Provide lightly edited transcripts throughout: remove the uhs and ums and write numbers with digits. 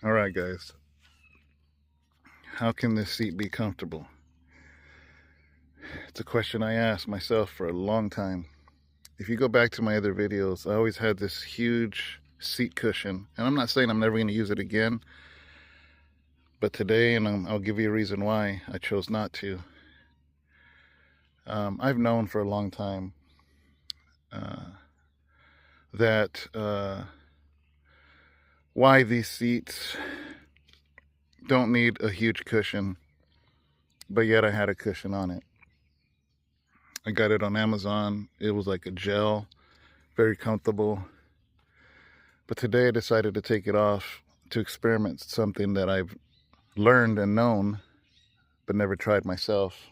All right, guys. How can this seat be comfortable? It's a question I asked myself for a long time. If you go back to my other videos, I always had this huge seat cushion. And I'm not saying I'm never going to use it again. But today, and I'll give you a reason why I chose not to. I've known for a long time that why these seats don't need a huge cushion, but yet I had a cushion on it. I got it on Amazon. It was like a gel, very comfortable. But today I decided to take it off to experiment something that I've learned and known, but never tried myself.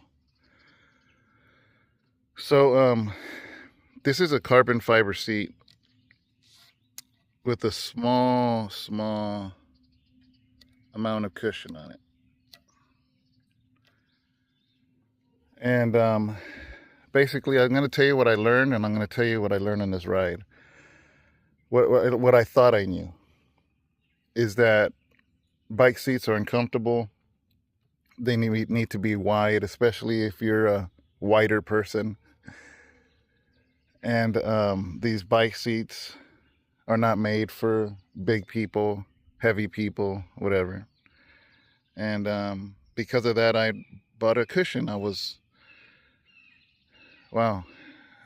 So this is a carbon fiber seat with a small amount of cushion on it. And basically, I'm going to tell you what I learned, and I'm going to tell you what I learned on this ride. What I thought I knew is that bike seats are uncomfortable. They need to be wide, especially if you're a wider person. And these bike seats are not made for big people, heavy people, whatever. And because of that, I bought a cushion. Wow.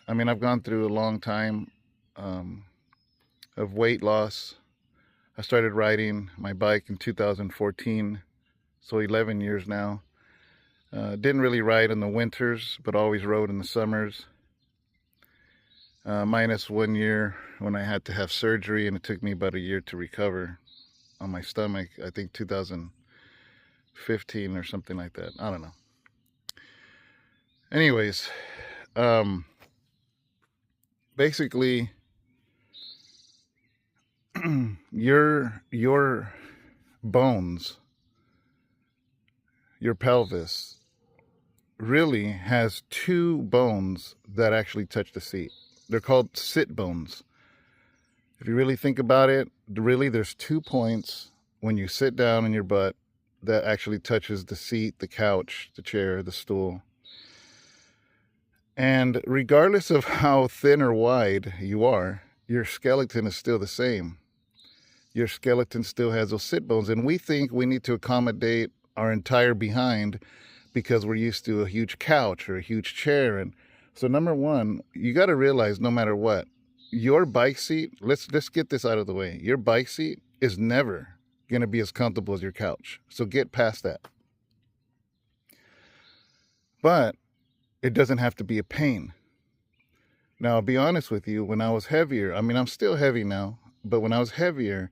I mean, I've gone through a long time of weight loss. I started riding my bike in 2014, so 11 years now. Didn't really ride in the winters, but always rode in the summers. Minus 1 year when I had to have surgery, and it took me about a year to recover on my stomach. I think 2015 or something like that. I don't know. Anyways, basically, your bones, your pelvis, really has two bones that actually touch the seat. They're called sit bones. If you really think about it, really there's 2 points when you sit down in your butt that actually touches the seat, the couch, the chair, the stool. And regardless of how thin or wide you are, your skeleton is still the same. Your skeleton still has those sit bones. And we think we need to accommodate our entire behind because we're used to a huge couch or a huge chair. And so number one, you got to realize no matter what, your bike seat, let's get this out of the way. Your bike seat is never going to be as comfortable as your couch. So get past that. But it doesn't have to be a pain. Now, I'll be honest with you, when I was heavier, I mean, I'm still heavy now, but when I was heavier,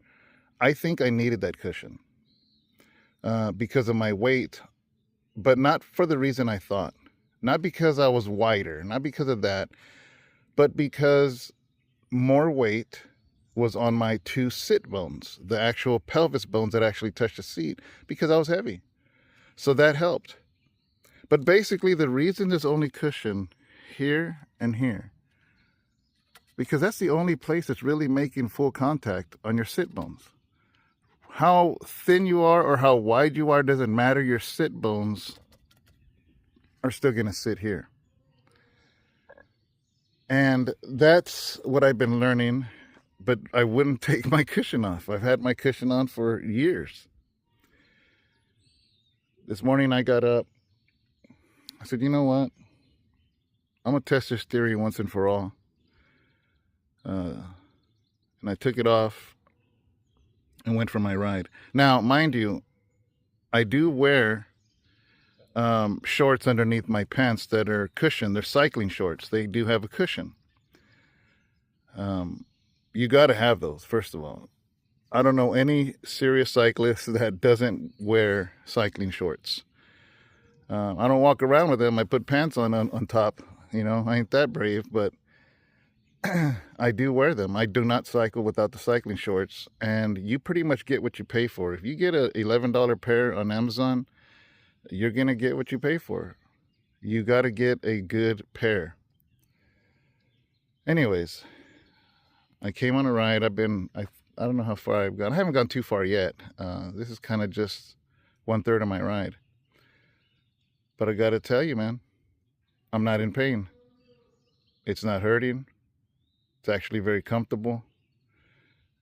I think I needed that cushion because of my weight, but not for the reason I thought. Not because I was wider, not because of that, but because more weight was on my two sit bones, the actual pelvis bones that actually touch the seat, because I was heavy. So that helped. But basically, the reason there's only cushion here and here, because that's the only place that's really making full contact on your sit bones. How thin you are or how wide you are doesn't matter. Your sit bones are still going to sit here. And that's what I've been learning, but I wouldn't take my cushion off. I've had my cushion on for years. This morning I got up. I said, you know what? I'm going to test this theory once and for all. And I took it off and went for my ride. Now, mind you, I do wear shorts underneath my pants that are cushioned. They're cycling shorts. They do have a cushion. You got to have those, first of all. I don't know any serious cyclist that doesn't wear cycling shorts. I don't walk around with them. I put pants on top. You know, I ain't that brave, but I do wear them. I do not cycle without the cycling shorts. And you pretty much get what you pay for. If you get an $11 pair on Amazon, you're going to get what you pay for. You got to get a good pair. Anyways, I came on a ride. I don't know how far I've gone. I haven't gone too far yet. This is kind of just 1/3 of my ride. But I gotta tell you, man, I'm not in pain. It's not hurting. It's actually very comfortable.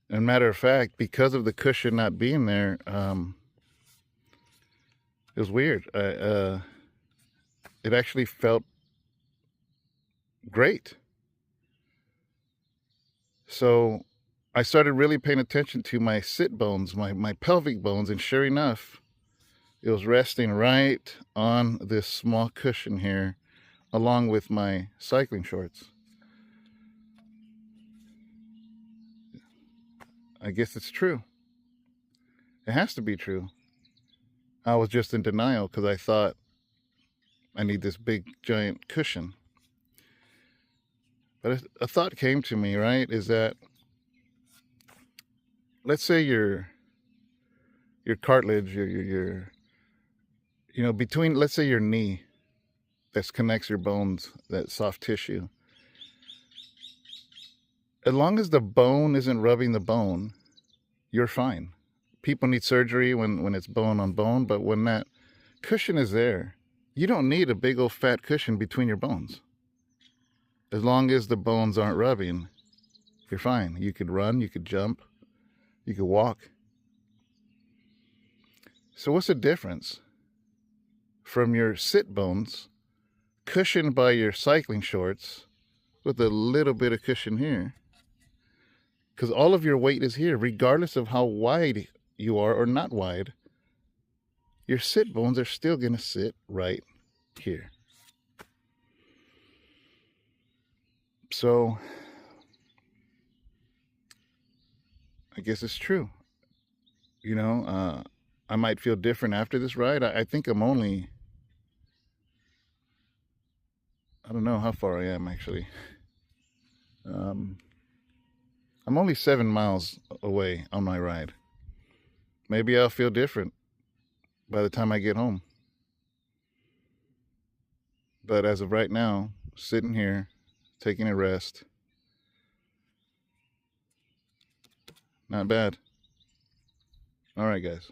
And matter of fact, because of the cushion not being there, it was weird. It actually felt great. So I started really paying attention to my sit bones, my pelvic bones, and sure enough, it was resting right on this small cushion here, along with my cycling shorts. I guess it's true. It has to be true. I was just in denial because I thought I need this big giant cushion. But a thought came to me, right? Is that, let's say your cartilage, between, let's say your knee that connects your bones, that soft tissue. As long as the bone isn't rubbing the bone, you're fine. People need surgery when it's bone on bone, but when that cushion is there, you don't need a big old fat cushion between your bones. As long as the bones aren't rubbing, you're fine. You could run, you could jump, you could walk. So what's the difference from your sit bones, cushioned by your cycling shorts, with a little bit of cushion here? Because all of your weight is here, regardless of how wide you are or not wide. Your sit bones are still going to sit right here. So I guess it's true. I might feel different after this ride. I think I'm only, I don't know how far I am actually. I'm only 7 miles away on my ride. Maybe I'll feel different by the time I get home. But as of right now, sitting here, taking a rest, not bad. All right, guys.